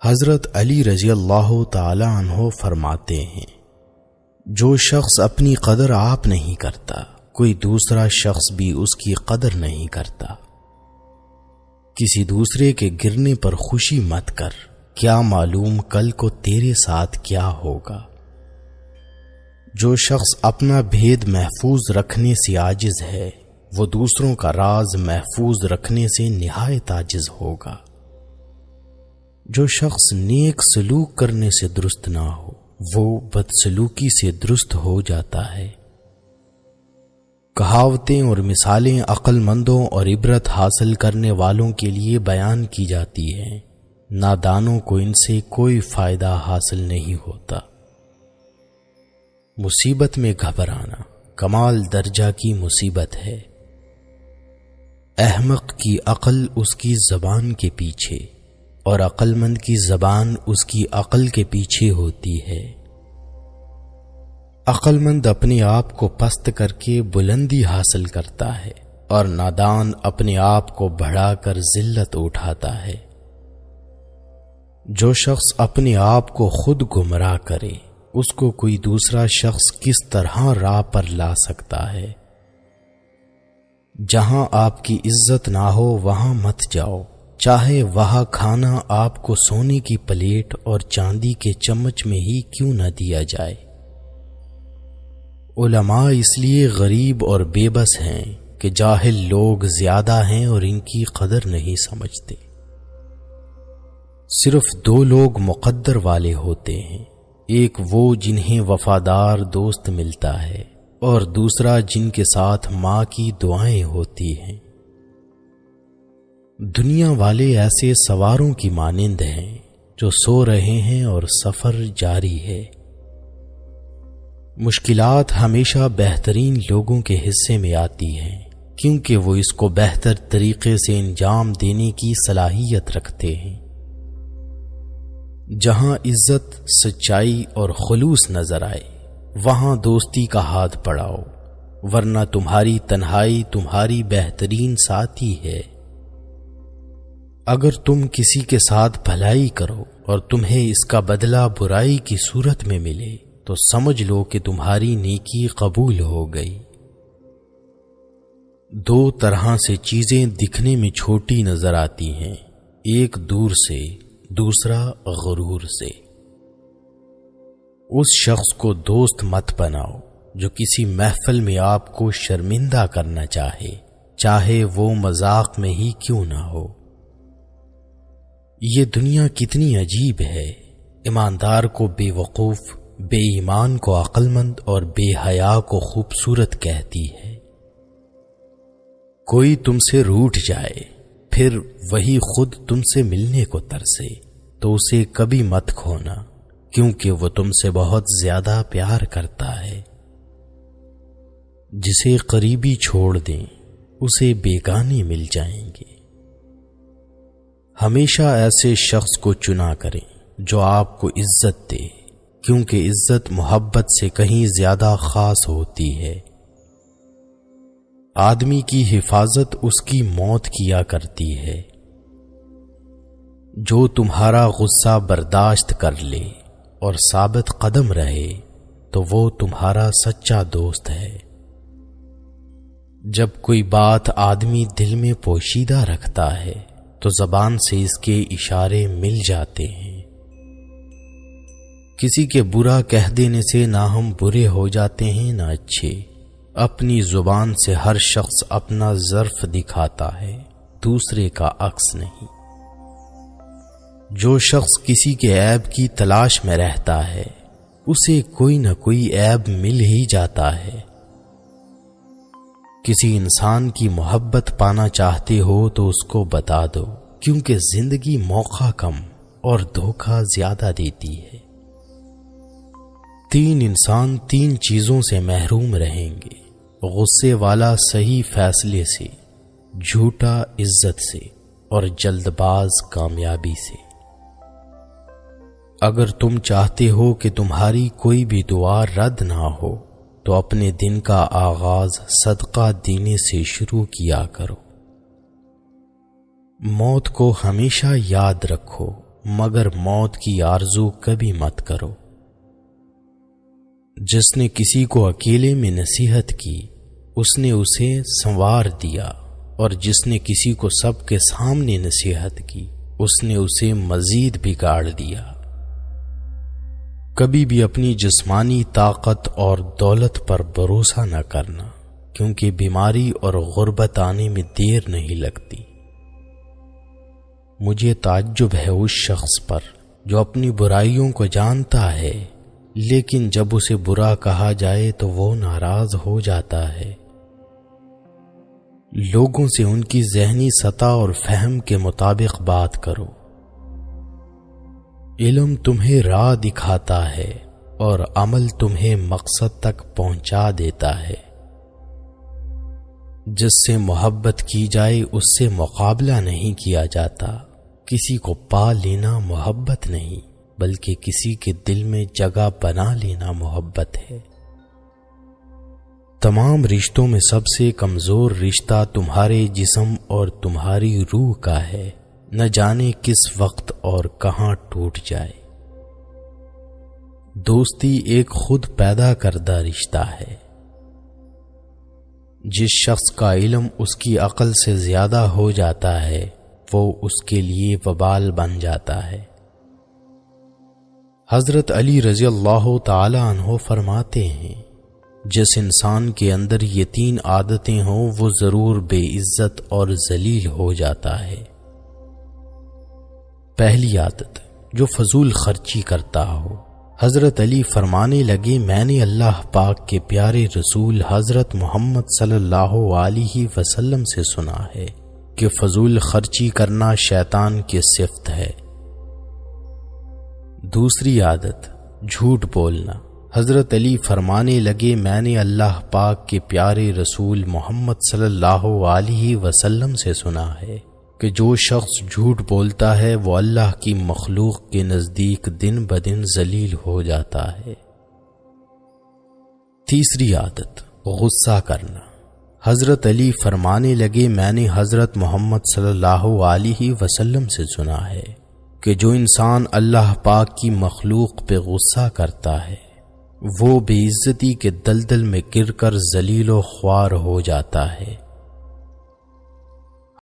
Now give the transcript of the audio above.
حضرت علی رضی اللہ تعالی عنہ فرماتے ہیں، جو شخص اپنی قدر آپ نہیں کرتا، کوئی دوسرا شخص بھی اس کی قدر نہیں کرتا۔ کسی دوسرے کے گرنے پر خوشی مت کر، کیا معلوم کل کو تیرے ساتھ کیا ہوگا۔ جو شخص اپنا بھید محفوظ رکھنے سے عاجز ہے، وہ دوسروں کا راز محفوظ رکھنے سے نہایت عاجز ہوگا۔ جو شخص نیک سلوک کرنے سے درست نہ ہو، وہ بدسلوکی سے درست ہو جاتا ہے۔ کہاوتیں اور مثالیں عقل مندوں اور عبرت حاصل کرنے والوں کے لیے بیان کی جاتی ہیں، نادانوں کو ان سے کوئی فائدہ حاصل نہیں ہوتا۔ مصیبت میں گھبرانا کمال درجہ کی مصیبت ہے۔ احمق کی عقل اس کی زبان کے پیچھے اور عقل مند کی زبان اس کی عقل کے پیچھے ہوتی ہے۔ عقل مند اپنے آپ کو پست کر کے بلندی حاصل کرتا ہے اور نادان اپنے آپ کو بڑھا کر ذلت اٹھاتا ہے۔ جو شخص اپنے آپ کو خود گمراہ کرے، اس کو کوئی دوسرا شخص کس طرح راہ پر لا سکتا ہے۔ جہاں آپ کی عزت نہ ہو وہاں مت جاؤ، چاہے وہاں کھانا آپ کو سونے کی پلیٹ اور چاندی کے چمچ میں ہی کیوں نہ دیا جائے۔ علماء اس لیے غریب اور بے بس ہیں کہ جاہل لوگ زیادہ ہیں اور ان کی قدر نہیں سمجھتے۔ صرف دو لوگ مقدر والے ہوتے ہیں، ایک وہ جنہیں وفادار دوست ملتا ہے اور دوسرا جن کے ساتھ ماں کی دعائیں ہوتی ہیں۔ دنیا والے ایسے سواروں کی مانند ہیں جو سو رہے ہیں اور سفر جاری ہے۔ مشکلات ہمیشہ بہترین لوگوں کے حصے میں آتی ہیں، کیونکہ وہ اس کو بہتر طریقے سے انجام دینے کی صلاحیت رکھتے ہیں۔ جہاں عزت، سچائی اور خلوص نظر آئے، وہاں دوستی کا ہاتھ بڑھاؤ، ورنہ تمہاری تنہائی تمہاری بہترین ساتھی ہے۔ اگر تم کسی کے ساتھ بھلائی کرو اور تمہیں اس کا بدلہ برائی کی صورت میں ملے تو سمجھ لو کہ تمہاری نیکی قبول ہو گئی۔ دو طرح سے چیزیں دکھنے میں چھوٹی نظر آتی ہیں، ایک دور سے، دوسرا غرور سے۔ اس شخص کو دوست مت بناؤ جو کسی محفل میں آپ کو شرمندہ کرنا چاہے وہ مذاق میں ہی کیوں نہ ہو۔ یہ دنیا کتنی عجیب ہے، ایماندار کو بے وقوف، بے ایمان کو عقل مند اور بے حیا کو خوبصورت کہتی ہے۔ کوئی تم سے روٹھ جائے، پھر وہی خود تم سے ملنے کو ترسے، تو اسے کبھی مت کھونا، کیونکہ وہ تم سے بہت زیادہ پیار کرتا ہے۔ جسے قریبی چھوڑ دیں، اسے بیگانے مل جائیں گے۔ ہمیشہ ایسے شخص کو چنا کریں جو آپ کو عزت دے، کیونکہ عزت محبت سے کہیں زیادہ خاص ہوتی ہے۔ آدمی کی حفاظت اس کی موت کیا کرتی ہے۔ جو تمہارا غصہ برداشت کر لے اور ثابت قدم رہے تو وہ تمہارا سچا دوست ہے۔ جب کوئی بات آدمی دل میں پوشیدہ رکھتا ہے تو زبان سے اس کے اشارے مل جاتے ہیں۔ کسی کے برا کہہ دینے سے نہ ہم برے ہو جاتے ہیں نہ اچھے۔ اپنی زبان سے ہر شخص اپنا ظرف دکھاتا ہے، دوسرے کا عکس نہیں۔ جو شخص کسی کے عیب کی تلاش میں رہتا ہے، اسے کوئی نہ کوئی عیب مل ہی جاتا ہے۔ کسی انسان کی محبت پانا چاہتے ہو تو اس کو بتا دو، کیونکہ زندگی موقع کم اور دھوکہ زیادہ دیتی ہے۔ تین انسان تین چیزوں سے محروم رہیں گے: غصے والا صحیح فیصلے سے، جھوٹا عزت سے، اور جلد باز کامیابی سے۔ اگر تم چاہتے ہو کہ تمہاری کوئی بھی دعا رد نہ ہو تو اپنے دن کا آغاز صدقہ دینے سے شروع کیا کرو۔ موت کو ہمیشہ یاد رکھو مگر موت کی آرزو کبھی مت کرو۔ جس نے کسی کو اکیلے میں نصیحت کی اس نے اسے سنوار دیا، اور جس نے کسی کو سب کے سامنے نصیحت کی اس نے اسے مزید بگاڑ دیا۔ کبھی بھی اپنی جسمانی طاقت اور دولت پر بھروسہ نہ کرنا، کیونکہ بیماری اور غربت آنے میں دیر نہیں لگتی۔ مجھے تعجب ہے اس شخص پر جو اپنی برائیوں کو جانتا ہے لیکن جب اسے برا کہا جائے تو وہ ناراض ہو جاتا ہے۔ لوگوں سے ان کی ذہنی سطح اور فہم کے مطابق بات کرو۔ علم تمہیں راہ دکھاتا ہے اور عمل تمہیں مقصد تک پہنچا دیتا ہے۔ جس سے محبت کی جائے اس سے مقابلہ نہیں کیا جاتا۔ کسی کو پا لینا محبت نہیں بلکہ کسی کے دل میں جگہ بنا لینا محبت ہے۔ تمام رشتوں میں سب سے کمزور رشتہ تمہارے جسم اور تمہاری روح کا ہے، نہ جانے کس وقت اور کہاں ٹوٹ جائے۔ دوستی ایک خود پیدا کردہ رشتہ ہے۔ جس شخص کا علم اس کی عقل سے زیادہ ہو جاتا ہے وہ اس کے لیے وبال بن جاتا ہے۔ حضرت علی رضی اللہ تعالی عنہ فرماتے ہیں، جس انسان کے اندر یہ 3 عادتیں ہوں وہ ضرور بے عزت اور ذلیل ہو جاتا ہے۔ پہلی عادت، جو فضول خرچی کرتا ہو۔ حضرت علی فرمانے لگے، میں نے اللہ پاک کے پیارے رسول حضرت محمد صلی اللہ علیہ وسلم سے سنا ہے کہ فضول خرچی کرنا شیطان کی صفت ہے۔ دوسری عادت، جھوٹ بولنا۔ حضرت علی فرمانے لگے، میں نے اللہ پاک کے پیارے رسول محمد صلی اللہ علیہ وسلم سے سنا ہے کہ جو شخص جھوٹ بولتا ہے وہ اللہ کی مخلوق کے نزدیک دن بدن ذلیل ہو جاتا ہے۔ تیسری عادت، غصہ کرنا۔ حضرت علی فرمانے لگے، میں نے حضرت محمد صلی اللہ علیہ وسلم سے سنا ہے کہ جو انسان اللہ پاک کی مخلوق پہ غصہ کرتا ہے وہ بے عزتی کے دلدل میں گر کر ذلیل و خوار ہو جاتا ہے۔